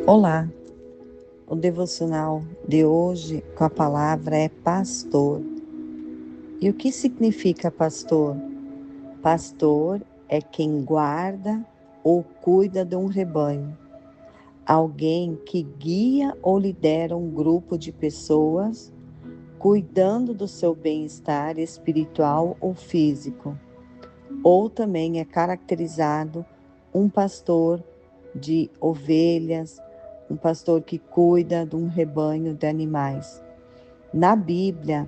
Olá, o devocional de hoje com a palavra é pastor. E o que significa pastor? Pastor é quem guarda ou cuida de um rebanho, alguém que guia ou lidera um grupo de pessoas, cuidando do seu bem-estar espiritual ou físico. Ou também é caracterizado um pastor de ovelhas, um pastor que cuida de um rebanho de animais. Na Bíblia,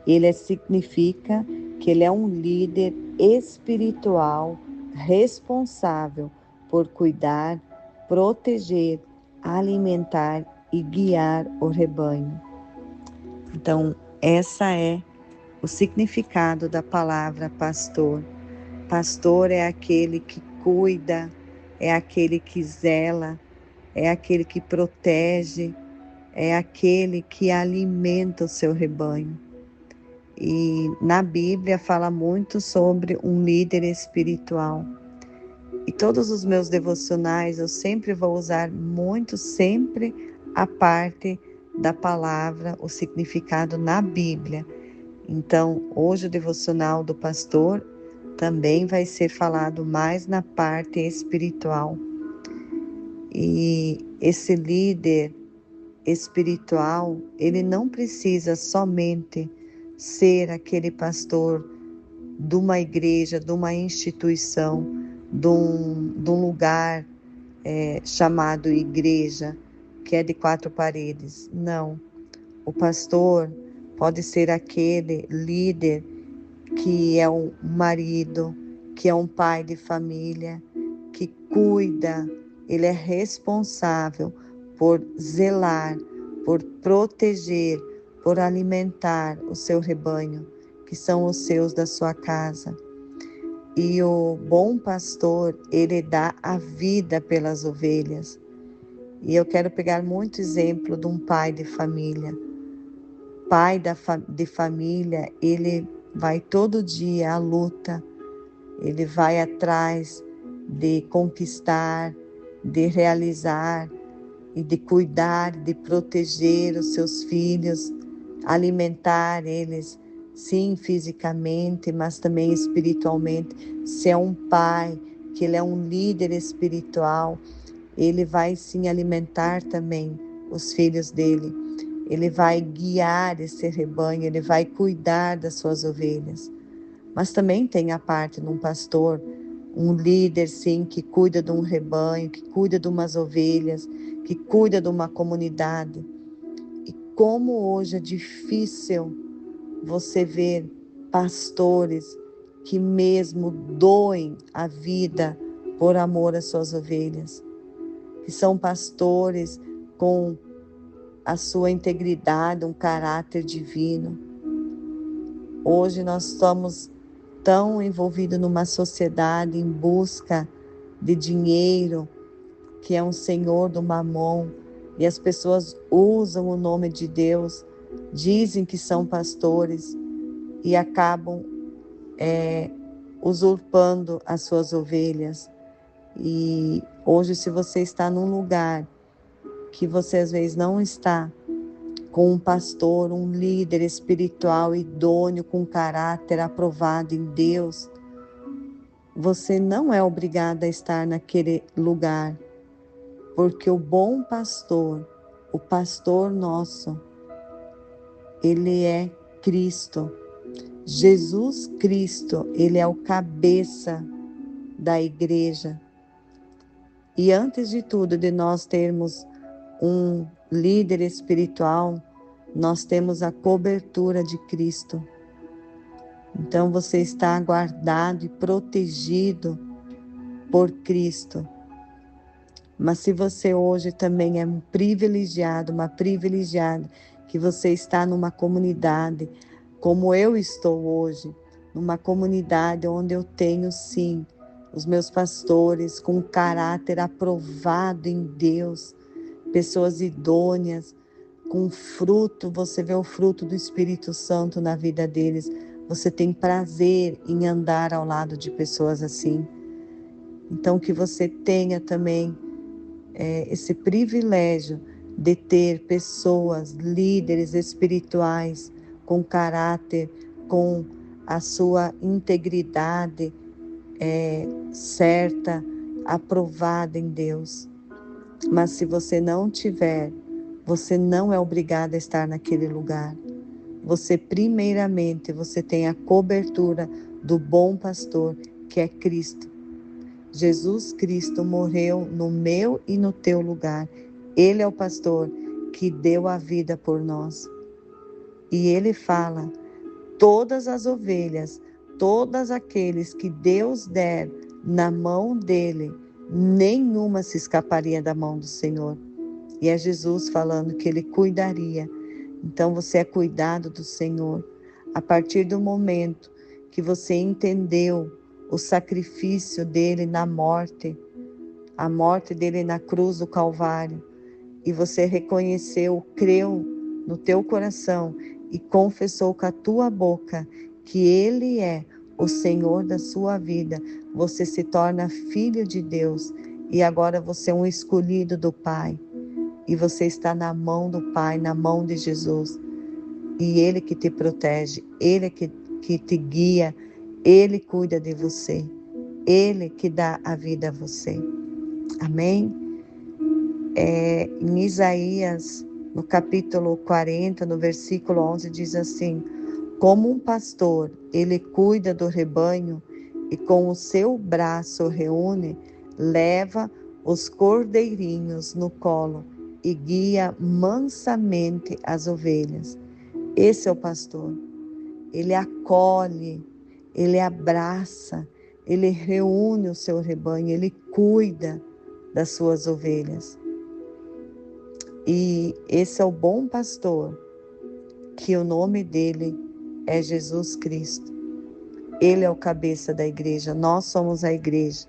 ele significa que ele é um líder espiritual responsável por cuidar, proteger, alimentar e guiar o rebanho. Então, essa é o significado da palavra pastor. Pastor é aquele que cuida, é aquele que zela, é aquele que protege, é aquele que alimenta o seu rebanho. E na Bíblia fala muito sobre um líder espiritual. E todos os meus devocionais eu sempre vou usar muito, sempre a parte da palavra, o significado na Bíblia. Então, hoje o devocional do pastor também vai ser falado mais na parte espiritual. E esse líder espiritual, ele não precisa somente ser aquele pastor de uma igreja, de uma instituição, de um lugar chamado igreja, que é de 4 paredes. Não. O pastor pode ser aquele líder que é um marido, que é um pai de família, que cuida, ele é responsável por zelar, por proteger, por alimentar o seu rebanho, que são os seus da sua casa. E o bom pastor, ele dá a vida pelas ovelhas. E eu quero pegar muito exemplo de um pai de família. Pai de família, ele vai todo dia à luta, ele vai atrás de conquistar, de realizar e de cuidar, de proteger os seus filhos, alimentar eles, sim, fisicamente, mas também espiritualmente. Se é um pai, que ele é um líder espiritual, ele vai sim alimentar também os filhos dele. Ele vai guiar esse rebanho, ele vai cuidar das suas ovelhas. Mas também tem a parte de um pastor, um líder, sim, que cuida de um rebanho, que cuida de umas ovelhas, que cuida de uma comunidade. E como hoje é difícil você ver pastores que mesmo doem a vida por amor às suas ovelhas, que são pastores com a sua integridade, um caráter divino. Hoje nós estamos tão envolvidos numa sociedade em busca de dinheiro, que é um senhor do mamon, e as pessoas usam o nome de Deus, dizem que são pastores e acabam usurpando as suas ovelhas. E hoje, se você está num lugar que você às vezes não está com um pastor, um líder espiritual idôneo, com caráter aprovado em Deus, você não é obrigado a estar naquele lugar, porque o bom pastor, o pastor nosso, ele é Cristo. Jesus Cristo, ele é o cabeça da igreja. E antes de tudo, de nós termos um líder espiritual, nós temos a cobertura de Cristo. Então você está guardado e protegido por Cristo. Mas se você hoje também é um privilegiado, uma privilegiada, que você está numa comunidade, como eu estou hoje, numa comunidade onde eu tenho sim os meus pastores com caráter aprovado em Deus, pessoas idôneas, com fruto, você vê o fruto do Espírito Santo na vida deles, você tem prazer em andar ao lado de pessoas assim. Então que você tenha também esse privilégio de ter pessoas, líderes espirituais com caráter, com a sua integridade certa, aprovada em Deus. Mas se você não tiver, você não é obrigado a estar naquele lugar. Você primeiramente, você tem a cobertura do bom pastor, que é Cristo. Jesus Cristo morreu no meu e no teu lugar. Ele é o pastor que deu a vida por nós. E ele fala: todas as ovelhas, todas aqueles que Deus der na mão dele, nenhuma se escaparia da mão do Senhor. E é Jesus falando que ele cuidaria. Então você é cuidado do Senhor. A partir do momento que você entendeu o sacrifício dele na morte, a morte dele na cruz do Calvário, e você reconheceu, creu no teu coração e confessou com a tua boca que ele é o Senhor da sua vida, você se torna filho de Deus e agora você é um escolhido do Pai. E você está na mão do Pai, na mão de Jesus. E Ele que te protege, Ele que te guia, Ele cuida de você, Ele que dá a vida a você. Amém? Em Isaías, no capítulo 40, no versículo 11, diz assim: como um pastor, ele cuida do rebanho e com o seu braço reúne, leva os cordeirinhos no colo e guia mansamente as ovelhas. Esse é o pastor. Ele acolhe, ele abraça, ele reúne o seu rebanho, ele cuida das suas ovelhas. E esse é o bom pastor, que o nome dele é Jesus Cristo. Ele é o cabeça da igreja, nós somos a igreja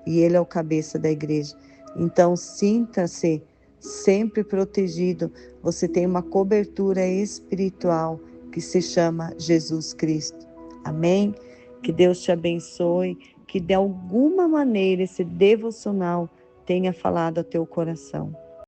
e ele é o cabeça da igreja. Então sinta-se sempre protegido, você tem uma cobertura espiritual que se chama Jesus Cristo. Amém? Que Deus te abençoe, que de alguma maneira esse devocional tenha falado ao teu coração.